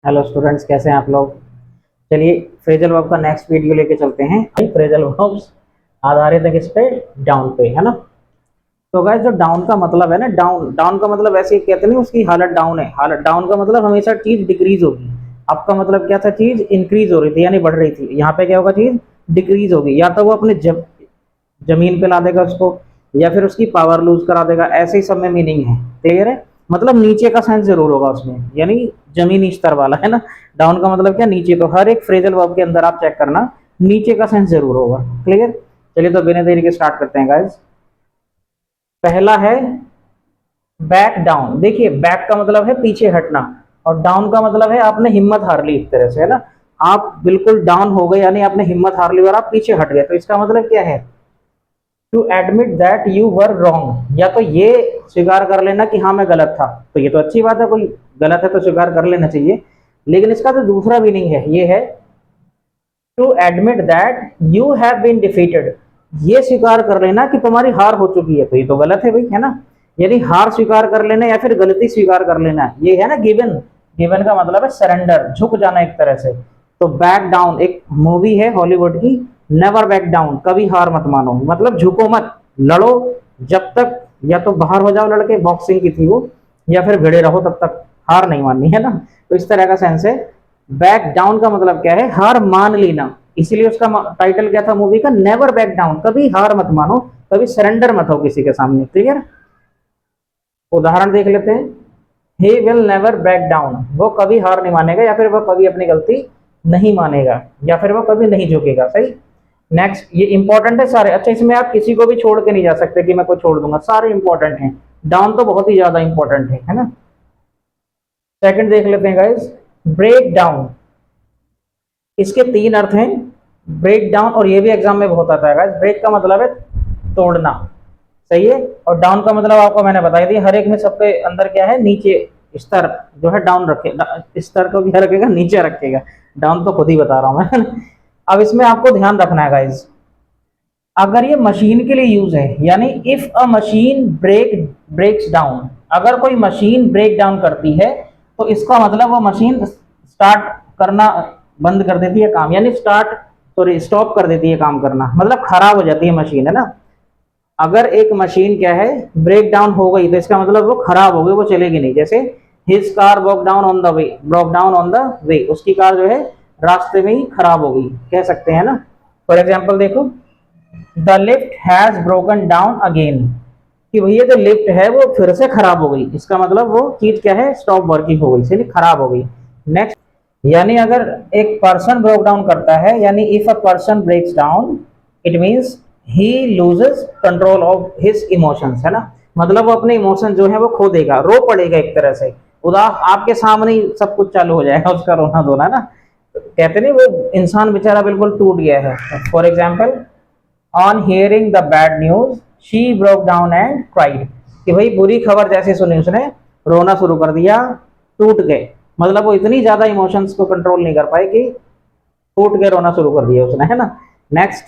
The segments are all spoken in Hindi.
हेलो स्टूडेंट्स, कैसे हैं आप लोग। चलिए फ्रेजल वर्ब का नेक्स्ट वीडियो लेके चलते हैं। फ्रेजल वर्ब्स आधारित है किस पे? डाउन पे, है ना। तो गाइस, जो डाउन का मतलब है ना, डाउन डाउन का मतलब ऐसे ही कहते नहीं उसकी हालत डाउन है। हालत डाउन का मतलब हमेशा चीज डिक्रीज होगी। आपका मतलब क्या था? चीज इंक्रीज हो रही थी यानी बढ़ रही थी। यहाँ पे क्या होगा? चीज डिक्रीज होगी। या तो वो अपने जमीन पे ला देगा उसको, या फिर उसकी पावर लूज करा देगा। ऐसे ही सब में मीनिंग है। क्लियर है? मतलब नीचे का सेंस जरूर होगा उसमें, यानी जमीनी स्तर वाला, है ना। डाउन का मतलब क्या? नीचे। तो हर एक फ्रेजल वर्ब के अंदर आप चेक करना, नीचे का सेंस जरूर होगा। क्लियर? चलिए तो बिना देरी के स्टार्ट करते हैं गाइस। पहला है बैक डाउन। देखिए, बैक का मतलब है पीछे हटना, और डाउन का मतलब है आपने हिम्मत हार ली, एक तरह से, है ना। आप बिल्कुल डाउन हो गए, यानी आपने हिम्मत हार ली और आप पीछे हट गए। तो इसका मतलब क्या है? To admit that you were wrong. या तो ये स्वीकार कर लेना कि हाँ मैं गलत था। तो ये तो अच्छी बात है, कोई गलत है तो स्वीकार कर लेना चाहिए। लेकिन इसका तो दूसरा मीनिंग है, ये है to admit that you have been defeated. ये स्वीकार कर लेना कि तुम्हारी हार हो चुकी है। तो ये तो गलत है भाई, है ना। यानी हार स्वीकार कर लेना या फिर गलती स्वीकार कर लेना, ये है ना गिवन। गिवन का मतलब है सरेंडर, झुक जाना एक तरह से। तो बैक डाउन एक मूवी है हॉलीवुड की, नेवर बैक डाउन, कभी हार मत मानो, मतलब झुको मत, लड़ो जब तक, या तो बाहर हो जाओ लड़के, बॉक्सिंग की थी वो, या फिर भिड़े रहो तब तक, हार नहीं माननी, है ना। तो इस तरह का सेंस है। बैक डाउन का मतलब क्या है? हार मान लेना। इसीलिए उसका टाइटल क्या था मूवी का? नेवर बैक डाउन, कभी हार मत मानो, कभी सरेंडर मत हो किसी के सामने। क्लियर? उदाहरण देख लेते हैं। He will never back down, वो कभी हार नहीं मानेगा, या फिर वो कभी अपनी गलती नहीं मानेगा, या फिर वो कभी नहीं झुकेगा। सही। नेक्स्ट, ये इंपॉर्टेंट है सारे। अच्छा, इसमें आप किसी को भी छोड़ के नहीं जा सकते कि मैं को छोड़ दूंगा, सारे इंपॉर्टेंट हैं। डाउन तो बहुत ही ज्यादा इंपॉर्टेंट है ना। सेकंड देख लेते हैं गाइस, ब्रेक डाउन। इसके तीन अर्थ हैं, ब्रेक डाउन, और ये भी एग्जाम में बहुत आता है गाइस। ब्रेक का मतलब है तोड़ना, सही है। और डाउन का मतलब आपको मैंने बताई दी, हर एक में सबके अंदर क्या है? नीचे स्तर जो है डाउन रखे, स्तर को क्या रखेगा? नीचे रखेगा। डाउन तो खुद ही बता रहा हूं मैं। अब इसमें आपको ध्यान रखना है गाइस, अगर ये मशीन के लिए यूज है, यानी if a machine breaks down, अगर कोई मशीन ब्रेक डाउन करती है, तो इसका मतलब वो मशीन स्टार्ट करना बंद कर देती है काम, यानी स्टॉप कर देती है काम करना, मतलब खराब हो जाती है मशीन, है ना। अगर एक मशीन क्या है? ब्रेक डाउन हो गई, तो इसका मतलब वो खराब हो गई, वो चलेगी नहीं। जैसे his car broke down on the way, उसकी कार जो है रास्ते में ही खराब हो गई, कह सकते हैं ना। फॉर एग्जाम्पल देखो, the lift has broken down again, कि भैया जो लिफ्ट है वो फिर से खराब हो गई। इसका मतलब वो चीज क्या है? स्टॉप वर्किंग हो गई, इसलिए खराब हो गई। नेक्स्ट, यानी अगर एक पर्सन ब्रोक डाउन करता है, यानी if a person breaks down, it means he loses control of his emotions, है ना। मतलब वो अपने इमोशन जो है वो खो देगा, रो पड़ेगा एक तरह से। उदास आपके सामने ही सब कुछ चालू हो जाएगा, उसका रोना धोना ना। कहते नहीं, वो इंसान बेचारा बिल्कुल टूट गया है। For example, on hearing the bad news she broke down and cried, कि भाई बुरी खबर जैसे सुनी उसने रोना शुरू कर दिया, टूट गए। मतलब वो इतनी ज्यादा इमोशंस को कंट्रोल नहीं कर पाए कि टूट के रोना शुरू कर दिया उसने, है ना। नेक्स्ट,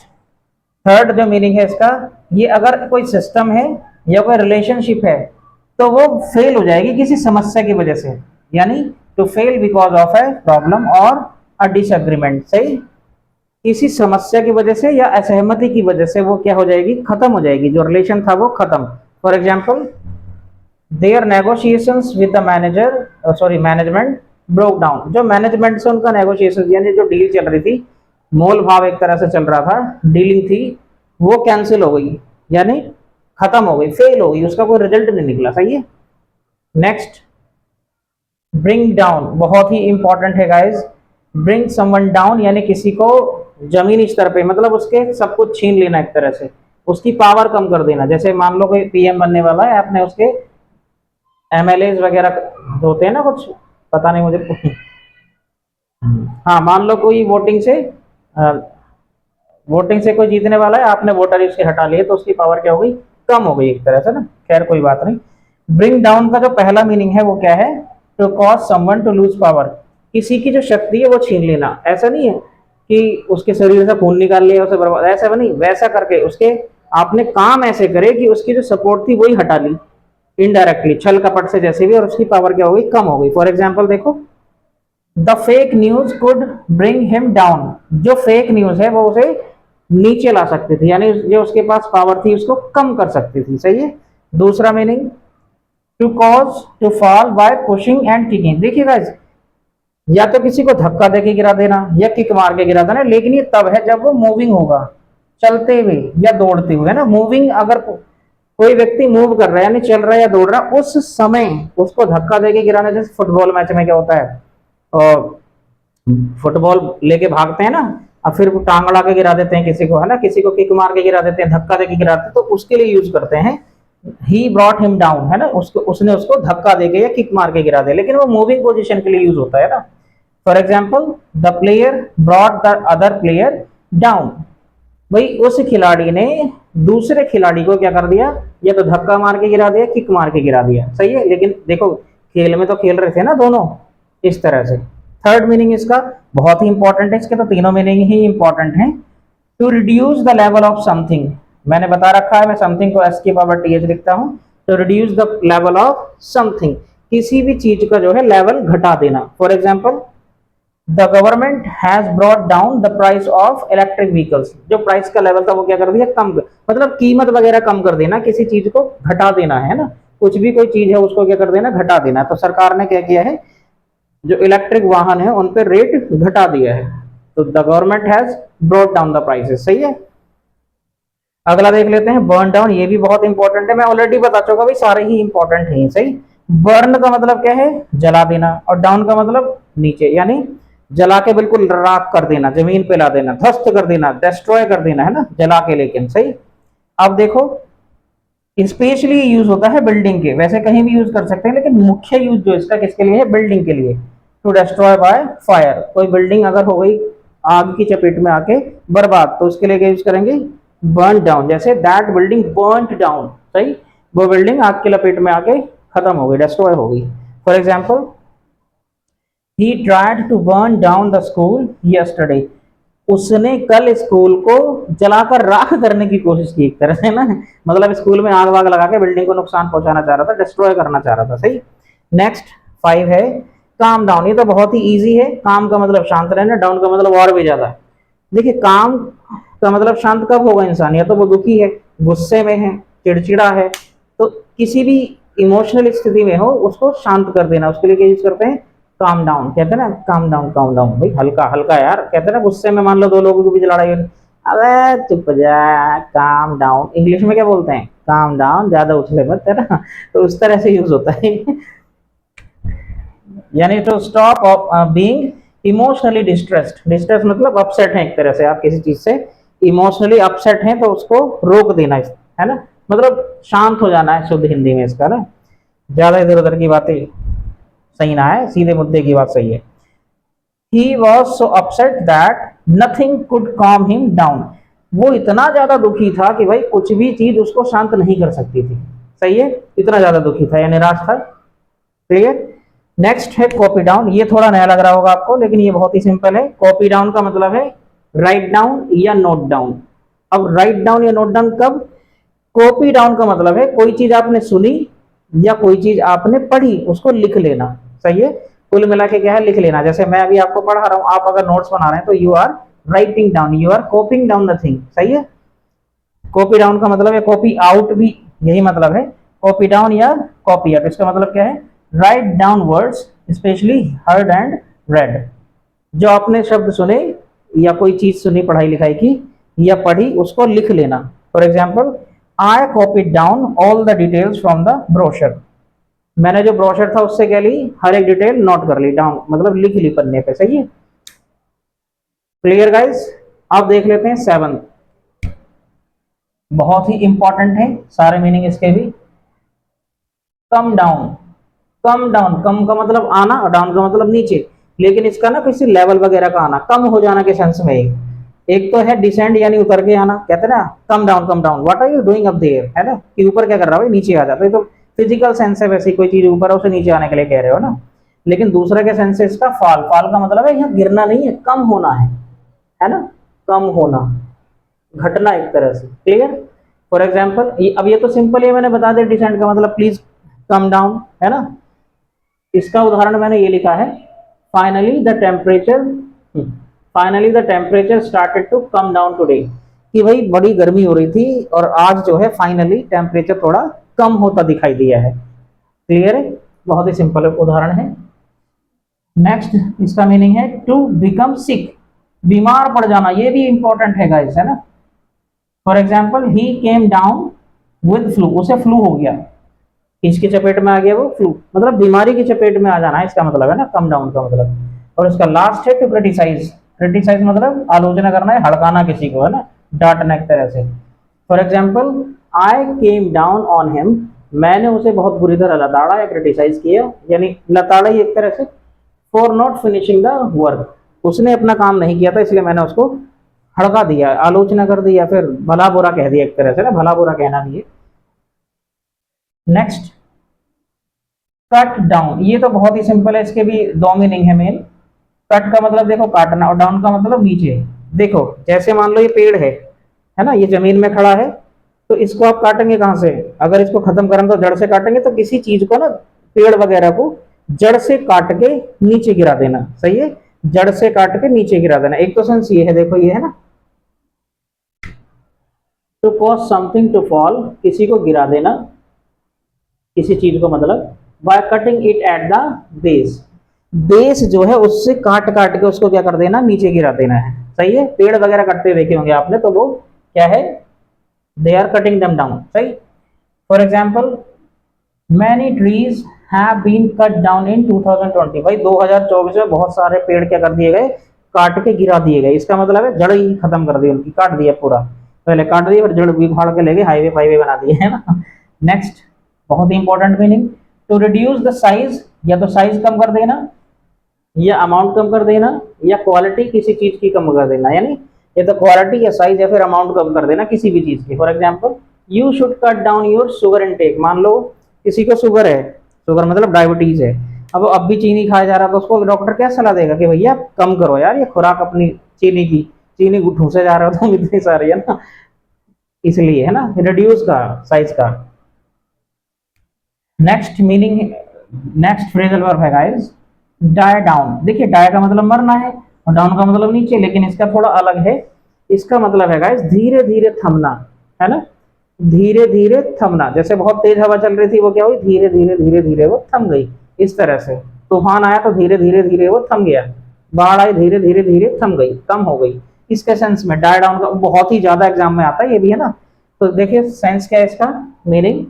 थर्ड जो मीनिंग है इसका, ये अगर कोई सिस्टम है या कोई रिलेशनशिप है, तो वो फेल हो जाएगी किसी समस्या की वजह से, यानी to fail because of a problem और अ डिसएग्रीमेंट। सही। किसी समस्या की वजह से या असहमति की वजह से वो क्या हो जाएगी? खत्म हो जाएगी, जो रिलेशन था वो खत्म। For example, there negotiations with the management broke down, जो मैनेजमेंट से उनका नेगोशिएशन यानी जो डील चल रही थी, मोल भाव एक तरह से चल रहा था, डीलिंग थी, वो कैंसिल हो गई, यानी खत्म हो गई, फेल हो गई, उसका कोई रिजल्ट नहीं निकला। सही है। नेक्स्ट, ब्रिंग डाउन बहुत ही इंपॉर्टेंट है गाइस। ब्रिंग समवन डाउन यानी किसी को जमीनी स्तर पे, मतलब उसके सब कुछ छीन लेना एक तरह से, उसकी पावर कम कर देना। जैसे मान लो कोई पीएम बनने वाला है, आपने उसके एमएलए वगैरह होते हैं ना कुछ, पता नहीं मुझे। हाँ, मान लो कोई वोटिंग से कोई जीतने वाला है, आपने वोटर उसके हटा लिए, तो उसकी पावर क्या हो गई? कम हो गई एक तरह से ना। खैर कोई बात नहीं। ब्रिंग डाउन का जो पहला मीनिंग है वो क्या है? To cause someone to lose power, किसी की जो शक्ति है वो छीन लेना। ऐसा नहीं है कि उसके शरीर से खून निकाल लिया उसे बर्बाद, ऐसा नहीं, वैसा करके उसके आपने काम ऐसे करे कि उसकी जो सपोर्ट थी वही हटा ली, इनडायरेक्टली छल कपट से जैसे भी, और उसकी पावर क्या हो गई? कम हो गई। फॉर एग्जाम्पल देखो, the fake news could bring him down, जो फेक न्यूज है वो उसे नीचे ला सकती थी, यानी जो उसके पास पावर थी उसको कम कर सकती थी। सही है। दूसरा meaning, to cause to fall by pushing and kicking. देखिए गाइस, या तो किसी को धक्का देके गिरा देना या किक मार के गिरा देना, लेकिन ये तब है जब वो मूविंग होगा, चलते हुए या दौड़ते हुए, है ना। मूविंग, अगर कोई व्यक्ति मूव कर रहा है यानी चल रहा है या दौड़ रहा है, उस समय उसको धक्का देके गिराना। जैसे फुटबॉल मैच में क्या होता है, और फुटबॉल लेके भागते हैं ना, और फिर टांग अड़ा के गिरा देते हैं किसी को, है ना, किसी को किक मार के गिरा देते हैं, धक्का देके गिराते हैं, तो उसके लिए यूज करते हैं ही ब्रॉट हिम डाउन, है ना, उसको उसने उसको धक्का देके या किक मार के गिरा दिया, लेकिन वो मूविंग पोजीशन के लिए यूज होता है ना। For example, the player brought the other player down, भाई उस खिलाड़ी ने दूसरे खिलाड़ी को क्या कर दिया, या तो धक्का मार के गिरा दिया, किक मार के गिरा दिया। सही है। लेकिन देखो, खेल में तो खेल रहे थे ना दोनों, इस तरह से। थर्ड मीनिंग इसका बहुत ही इंपॉर्टेंट है, इसके तो तीनों मीनिंग ही इंपॉर्टेंट है। To reduce the level of something, मैंने बता रखा है, मैं समथिंग को एस की पावर टी एच लिखता हूं। To reduce the level of something, किसी भी चीज का जो है लेवल घटा देना। For example, the government has brought down the price of electric vehicles, जो प्राइस का लेवल था वो क्या कर दिया, कम, मतलब कीमत वगैरह कम कर देना, किसी चीज को घटा देना, है ना। कुछ भी कोई चीज है उसको क्या कर देना, घटा देना। तो सरकार ने क्या किया है, जो इलेक्ट्रिक वाहन है उन पर रेट घटा दिया है। तो the government has brought down the prices. सही है। अगला देख लेते हैं, बर्न डाउन, ये भी बहुत इंपॉर्टेंट है, मैं ऑलरेडी बता चुका भाई, सारे ही इंपॉर्टेंट हैं। सही। बर्न का मतलब क्या है, जला देना, और डाउन का मतलब नीचे, यानी जला के बिल्कुल राख कर देना, जमीन पे ला देना, ध्वस्त कर देना, डिस्ट्रॉय कर देना, है ना, जला के। लेकिन सही। अब देखो, स्पेशली यूज होता है बिल्डिंग के, वैसे कहीं भी यूज कर सकते हैं, लेकिन मुख्य यूज जो इसका किसके लिए है, बिल्डिंग के लिए। टू डिस्ट्रॉय बाय फायर, कोई बिल्डिंग अगर हो गई आग की चपेट में आके बर्बाद, तो उसके लिए क्या यूज करेंगे, बर्न डाउन। जैसे दैट बिल्डिंग बर्न डाउन, सही, वो बिल्डिंग आग की लपेट में आके खत्म हो गई, डिस्ट्रॉय हो गई। For example, he tried to burn down the school yesterday, उसने कल स्कूल को जलाकर राख करने की कोशिश की, एक तरह से ना, मतलब स्कूल में आग वाग लगा के बिल्डिंग को नुकसान पहुंचाना चाह रहा था, डिस्ट्रॉय करना चाह रहा था। सही। नेक्स्ट 5 है, काम डाउन, ये तो बहुत ही इजी है। काम का मतलब शांत रहना, डाउन का मतलब और भी ज्यादा। देखिए, काम का मतलब शांत कब होगा इंसान, या तो वो दुखी है, गुस्से में है, चिड़चिड़ा है, तो किसी भी इमोशनल स्थिति में हो उसको शांत कर देना, उसके लिए क्या यूज करते हैं, काम डाउन। कहते हैं ना, काम डाउन, काम डाउन, भाई हल्का हल्का यार। कहते हैं ना, गुस्से में मान लो दो लोगों के बीच लड़ाई हो, अबे चुप जा, काम डाउन। इंग्लिश में क्या बोलते हैं, काम डाउन, ज्यादा उछले मत, है ना। तो उस तरह से यूज होता है। यानी to stop being emotionally distressed, distress मतलब अपसेट है, एक तरह से आप किसी चीज से इमोशनली अपसेट हैं तो उसको रोक देना, है ना, मतलब शांत हो जाना है शुद्ध हिंदी में इसका ना। ज्यादा इधर उधर की बातें सही ना है, सीधे मुद्दे की बात सही है। He was so upset that nothing could calm him down, वो इतना ज्यादा दुखी था कि भाई कुछ भी चीज उसको शांत नहीं कर सकती थी। सही है। इतना ज्यादा दुखी था या निराश था। क्लियर। नेक्स्ट है कॉपी डाउन, ये थोड़ा नया लग रहा होगा आपको, लेकिन ये बहुत ही सिंपल है। कॉपी डाउन का मतलब है राइट डाउन या नोट डाउन। अब राइट डाउन या नोट डाउन कब, कॉपी डाउन का मतलब है कोई चीज आपने सुनी या कोई चीज आपने पढ़ी उसको लिख लेना। सही है। कुल मिला के क्या है, लिख लेना। जैसे मैं अभी आपको पढ़ा रहा हूं, आप अगर नोट्स बना रहे हैं तो you are writing down, you are copying down the thing. सही है। कॉपी डाउन का मतलब है कॉपी आउट भी, यही मतलब है कॉपी डाउन या कॉपी आउट। इसका मतलब क्या है, write down words specially heard and red, जो आपने शब्द सुने या कोई चीज सुनी पढ़ाई लिखाई की या पढ़ी उसको लिख लेना। For example, I copied down all the details from the brochure, मैंने जो ब्रोशर था उससे क्या ली, हर एक डिटेल नोट कर ली, डाउन मतलब लिख ली पन्ने पे। सही है। Clear guys. अब देख लेते हैं 7, बहुत ही इंपॉर्टेंट है, सारे मीनिंग इसके भी। कम डाउन, कम डाउन, कम का मतलब आना और डाउन का मतलब नीचे, लेकिन इसका ना किसी लेवल वगैरह का आना, कम हो जाना के सेंस में। एक तो है डिसेंड यानी उतर के आना, कहते हैं ना come down, come down, what are you doing up there, है ना, कि ऊपर क्या कर रहा है, नीचे आ जाता है। तो फिजिकल सेंस है, वैसे कोई चीज ऊपर है उसे नीचे आने के लिए कह रहे हो ना। लेकिन दूसरा के सेंस है इसका फॉल, फॉल का मतलब है यहाँ गिरना नहीं है, कम होना है ना, कम होना, घटना एक तरह से। क्लियर। फॉर एग्जाम्पल, अब ये तो सिंपल है, मैंने बता दिया डिसेंड का मतलब प्लीज कम डाउन, है ना। इसका उदाहरण मैंने ये लिखा है, finally the temperature started to come down today, कि भाई बड़ी गर्मी हो रही थी और आज जो है फाइनली टेम्परेचर थोड़ा कम होता दिखाई दिया है। क्लियर है? बहुत ही सिंपल उदाहरण है। नेक्स्ट इसका मीनिंग है टू बिकम सिक, बीमार पड़ जाना, ये भी इंपॉर्टेंट है गाइस, है ना। For example he came down with flu, उसे फ्लू हो गया, इसकी चपेट में आ गया वो फ्लू, मतलब बीमारी की चपेट में आ जाना है, इसका मतलब है ना कम डाउन का मतलब। और इसका लास्ट है टू क्रिटिसाइज, क्रिटिसाइज मतलब आलोचना करना है, हड़काना किसी को, है ना, डांटना एक तरह से। For example I came down on him, मैंने उसे बहुत बुरी तरह लताड़ा या क्रिटिसाइज किया, यानी लताड़ा ही एक तरह से। For not finishing the work, उसने अपना काम नहीं किया था इसलिए मैंने उसको हड़का दिया, आलोचना कर दी, या फिर भला बुरा कह दिया एक तरह से ना, भला बुरा कहना भी है। नेक्स्ट कट डाउन, ये तो बहुत ही सिंपल है, इसके भी दो मीनिंग है मेन। कट का मतलब देखो काटना, और डाउन का मतलब नीचे। देखो जैसे मान लो ये पेड़ है ना, ये जमीन में खड़ा है, तो इसको आप काटेंगे कहां से? अगर इसको खत्म करेंगे तो जड़ से काटेंगे, तो किसी चीज को ना, पेड़ वगैरह को जड़ से काट के नीचे गिरा देना, सही है, जड़ से काट के नीचे गिरा देना। एक तो सेंस ये है, देखो ये है ना, to cause something to fall, किसी को गिरा देना, किसी चीज को, मतलब by cutting it at the base, base जो है उससे काट काट के उसको क्या कर देना, नीचे गिरा देना है, सही है। पेड़ वगैरह कटते देखे होंगे आपने, तो वो क्या है, they are cutting them down, सही। For example many trees have been cut down in 2020, भाई 2024 में बहुत सारे पेड़ क्या कर दिए गए, काट के गिरा दिए गए, इसका मतलब है जड़ ही खत्म कर दी उनकी, काट दिया पूरा, पहले काट दिए फिर जड़ भी उखाड़ के ले गए, हाईवे फाईवे बना दिए, है ना। नेक्स्ट बहुत ही important meaning, to reduce the size, या तो साइज कम कर देना, या अमाउंट कम कर देना, या क्वालिटी किसी चीज की कम कर देना, यानी ये तो क्वालिटी या साइज या फिर अमाउंट कम कर देना किसी भी चीज की। For example you should cut down your sugar intake, मान लो किसी को शुगर है, शुगर मतलब डायबिटीज है, अब भी चीनी खाया जा रहा है, तो उसको डॉक्टर क्या सलाह देगा कि भैया कम करो यार ये खुराक अपनी चीनी की, चीनी ठूसे जा रहे हो तुम इतनी सारी, है ना, इसलिए, है ना, रिड्यूस का, साइज का। Next meaning, next phrasal verb है गाइस डाई डाउन। देखिए डाई का मतलब मरना है और डाउन का मतलब नीचे, लेकिन इसका थोड़ा अलग है, इसका मतलब है गाइस धीरे धीरे थमना, है ना, धीरे धीरे थमना। जैसे बहुत तेज हवा चल रही थी, वो क्या हुई, धीरे धीरे धीरे धीरे वो थम गई, इस तरह से। तूफान आया तो धीरे धीरे धीरे वो थम गया, बाढ़ आई धीरे धीरे धीरे थम गई, कम हो गई, इसके सेंस में डाई डाउन का बहुत ही ज्यादा एग्जाम में आता है ये भी, है ना। तो देखिए सेंस क्या है इसका, meaning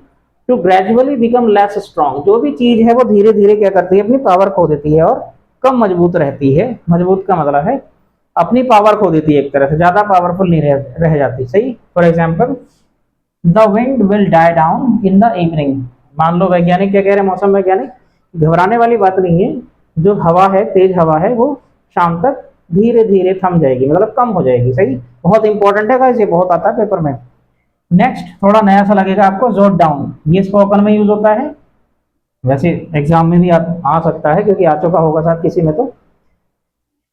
to gradually become less strong, जो भी चीज है वो धीरे धीरे क्या करती है, अपनी पावर खो देती है और कम मजबूत रहती है। मजबूत का मतलब है अपनी पावर खो देती है, एक तरह से ज्यादा पावरफुल नहीं रह जाती, सही। For example the wind will die down in the evening, मान लो वैज्ञानिक क्या कह रहे हैं, मौसम वैज्ञानिक, घबराने वाली बात नहीं है, जो हवा है, तेज हवा है, वो शाम तक धीरे धीरे थम जाएगी, मतलब कम हो जाएगी, सही। बहुत इंपॉर्टेंट है गाइस, ये बहुत आता है पेपर में। नेक्स्ट थोड़ा नया सा लगेगा आपको, जोट डाउन, ये स्पोकन में यूज होता है, वैसे एग्जाम में भी आ सकता है क्योंकि आ चुका होगा शायद किसी में। तो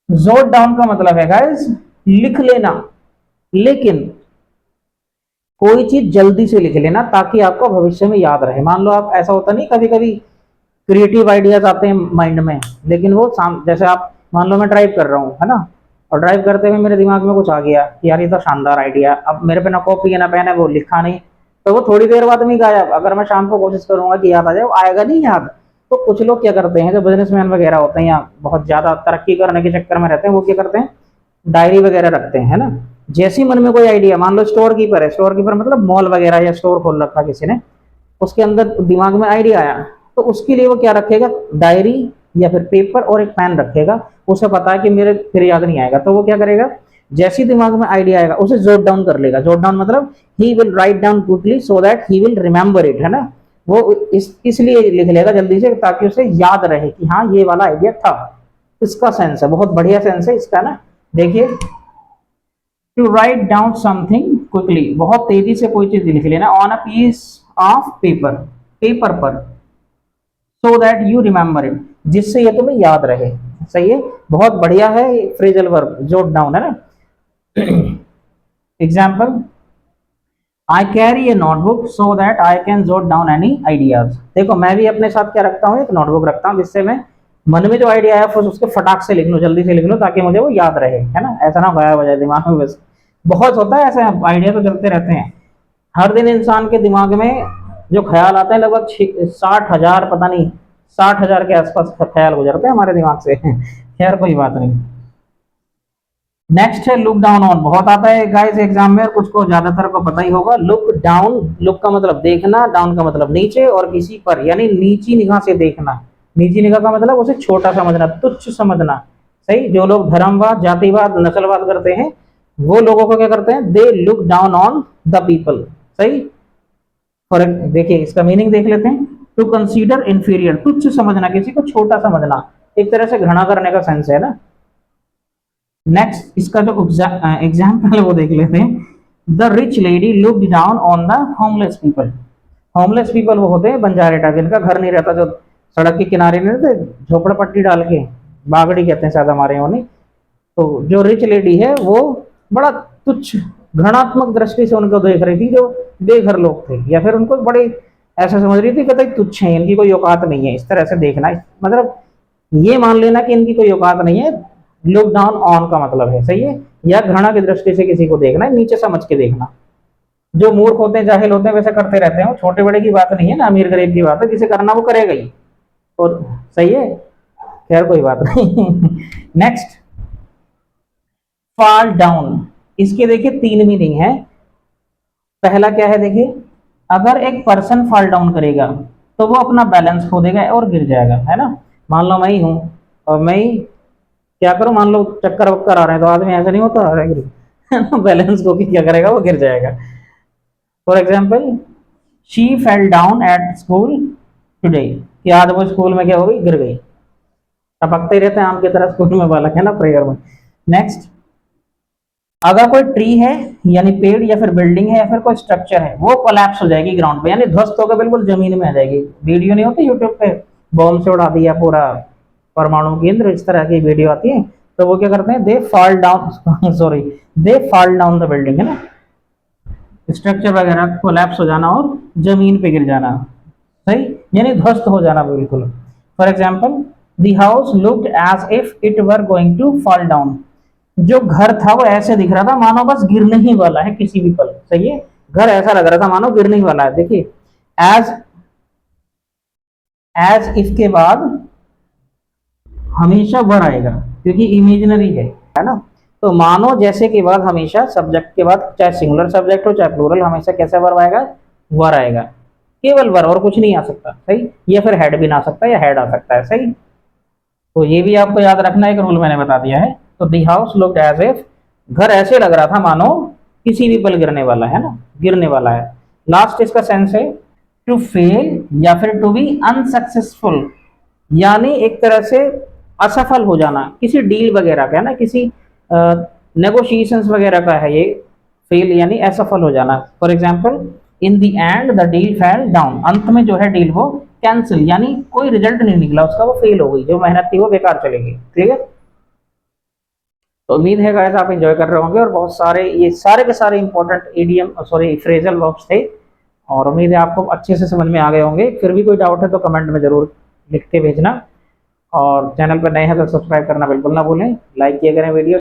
जोट डाउन का मतलब है गाइस लिख लेना, लेकिन कोई चीज जल्दी से लिख लेना ताकि आपको भविष्य में याद रहे। मान लो आप, ऐसा होता नहीं कभी कभी क्रिएटिव आइडियाज आते हैं माइंड में, लेकिन वो जैसे आप मान लो मैं ड्राइव कर रहा हूँ, है ना, और ड्राइव करते हुए मेरे दिमाग में कुछ आ गया कि यार ये तो शानदार आइडिया, अब मेरे पे ना कॉपी है ना पेन है, वो लिखा नहीं, तो वो थोड़ी देर बाद नहीं गायब। अगर मैं शाम को कोशिश करूंगा कि याद आ जाए, वो आएगा नहीं याद। तो कुछ लोग क्या करते हैं, जो बिजनेसमैन वगैरह होते हैं या बहुत ज्यादा तरक्की करने के चक्कर में रहते हैं, वो क्या करते हैं, डायरी वगैरह रखते हैं, है ना। जैसे ही मन में कोई आइडिया, मान लो स्टोर कीपर है, स्टोर कीपर मतलब मॉल वगैरह या स्टोर खोल रखा किसी ने, उसके अंदर दिमाग में आइडिया आया, तो उसके लिए वो क्या रखेगा, डायरी या फिर पेपर और एक पेन रखेगा। उसे पता है कि मेरे फिर याद नहीं आएगा, तो वो क्या करेगा, जैसे दिमाग में आइडिया आएगा उसे जोट डाउन कर लेगा। जोट डाउन मतलब he will write down quickly so that he will remember it, है ना, वो इसलिए लिख लेगा जल्दी से ताकि उसे याद रहे कि हाँ ये वाला आइडिया था। इसका सेंस है, बहुत बढ़िया सेंस है इसका ना। देखिए to write down something quickly, बहुत तेजी से कोई चीज लिख लेना, on a piece of paper, paper पर, so that you remember it, जिससे ये तुम्हें याद रहे, सही है। बहुत बढ़िया है फ्रेजल वर्ब जोट डाउन, है ना। Example I carry a notebook so that I can jot down any ideas. देखो मैं भी अपने साथ क्या रखता हूँ, एक नोटबुक रखता हूँ जिससे मैं मन में जो आइडिया है उसके फटाक से लिख लो, जल्दी से लिख लो, ताकि मुझे वो याद रहे, है ना, ऐसा ना गायब हो जाए दिमाग में। बस बहुत होता है ऐसे, आइडिया तो चलते रहते हैं हर दिन। इंसान के दिमाग में जो ख्याल आते हैं लगभग 60,000, पता नहीं 60,000 के आसपास ख्याल गुजरते हैं हमारे दिमाग से। खैर कोई बात नहीं। नेक्स्ट है लुक डाउन ऑन, बहुत आता है गाइस एग्जाम में, और कुछ को ज्यादातर को पता ही होगा। लुक डाउन, लुक का मतलब देखना, डाउन का मतलब नीचे, और किसी पर यानी नीची निगाह से देखना। नीची निगाह का मतलब उसे छोटा समझना, तुच्छ समझना। सही। जो लोग धर्मवाद, जातिवाद, नस्लवाद करते हैं, वो लोगों को क्या करते हैं, they look down on the people. सही। फॉर देखिए इसका मीनिंग देख लेते हैं। टू कंसीडर इंफीरियर, तुच्छ समझना, किसी को छोटा समझना, एक तरह से घृणा करने का सेंस है ना। नेक्स्ट इसका जो एग्जाम्पल वो देख लेते हैं। The rich lady looked down on the homeless people. Homeless people वो होते हैं बंजारे टाइप, जिनका घर नहीं रहता, जो सड़क के किनारे नहीं रहते, झोपड़पट्टी डाल के, बागड़ी कहते हैं शायद हमारे यहाँ। तो जो रिच लेडी है वो बड़ा तुच्छ घृणात्मक दृष्टि से उनको देख रही थी, जो बेघर लोग थे, या फिर उनको बड़ी ऐसा समझ रही थी कि तुच्छ है, इनकी कोई औकात नहीं है, इस तरह से देखना, मतलब ये मान लेना कि इनकी कोई औकात नहीं है। लुक डाउन ऑन का मतलब है, सही है, या घृणा की दृष्टि से किसी को देखना है, नीचे समझ के देखना। जो मूर्ख होते हैं, जाहिल होते हैं, वैसे करते रहते हैं, छोटे बड़े की बात नहीं है ना, अमीर गरीब की बात है, जिसे करना वो करेगा ही। और सही है, खैर कोई बात नहीं। नेक्स्ट फॉल डाउन, इसके देखिए 3 मीनिंग है। पहला क्या है देखिए, अगर एक पर्सन फॉल डाउन करेगा तो वो अपना बैलेंस खो देगा और गिर जाएगा, है ना। मान लो मैं ही हूं और मैं ही क्या करूं, मान लो चक्कर वक्कर आ रहे हैं, तो आदमी ऐसा नहीं होता बैलेंस को क्या करेगा, वो गिर जाएगा। For example, she fell down at school today, कि आज वो स्कूल में क्या हो गई, गिर गई। टपकते ही रहते हैं आम की तरह स्कूल में बालक, है ना, प्रेयर में। नेक्स्ट, अगर कोई ट्री है यानी पेड़, या फिर बिल्डिंग है, या फिर कोई स्ट्रक्चर है, वो कोलैप्स हो जाएगी ग्राउंड पे, यानी ध्वस्त होकर बिल्कुल जमीन में आ जाएगी। वीडियो नहीं होती यूट्यूब पे, बॉम्ब से उड़ा दिया पूरा परमाणु केंद्र, इस तरह की वीडियो आती है, तो वो क्या करते हैं, they fall down sorry, they fall down the building, है ना, स्ट्रक्चर वगैरह कोलैप्स हो जाना और जमीन पे गिर जाना। सही, यानी ध्वस्त हो जाना बिल्कुल। For example, the house looked as if it were going to fall down, जो घर था वो ऐसे दिख रहा था मानो बस गिरने ही वाला है किसी भी पल। सही है, घर ऐसा लग रहा था मानो गिरने ही वाला है। देखिए एज, एज इफ के बाद हमेशा वर आएगा, क्योंकि इमेजिनरी है ना। तो मानो जैसे के बाद हमेशा सब्जेक्ट के बाद, चाहे सिंगुलर सब्जेक्ट हो चाहे प्लूरल, हमेशा कैसा वर्ब आएगा, वर आएगा, केवल वर, और कुछ नहीं आ सकता। सही, या फिर हेड भी ना आ सकता, या हेड आ सकता है। सही, तो ये भी आपको याद रखना, एक रूल मैंने बता दिया है। तो the house looked as if, घर ऐसे लग रहा था मानो किसी भी पल गिरने वाला है ना, गिरने वाला है। लास्ट इसका सेंस है टू फेल, या फिर टू बी अनसक्सेसफुल, यानी एक तरह से असफल हो जाना किसी डील वगैरह का, है ना, किसी नेगोशिएशंस वगैरह का है ये। फेल यानी असफल हो जाना। For example, in the end the deal fell down, अंत में जो है डील वो कैंसिल, यानी कोई रिजल्ट नहीं निकला उसका, वो फेल हो गई, जो मेहनत थी वो बेकार चलेगी। ठीक है, तो उम्मीद है गाइस आप एंजॉय कर रहे होंगे, और बहुत सारे ये सारे के सारे important EDM sorry phrasal verbs थे, और उम्मीद है आपको अच्छे से समझ में आ गए होंगे। फिर भी कोई डाउट है तो कमेंट में जरूर लिख के भेजना, और चैनल पर नए हैं तो सब्सक्राइब करना बिल्कुल ना भूलें, लाइक किया करें वीडियो।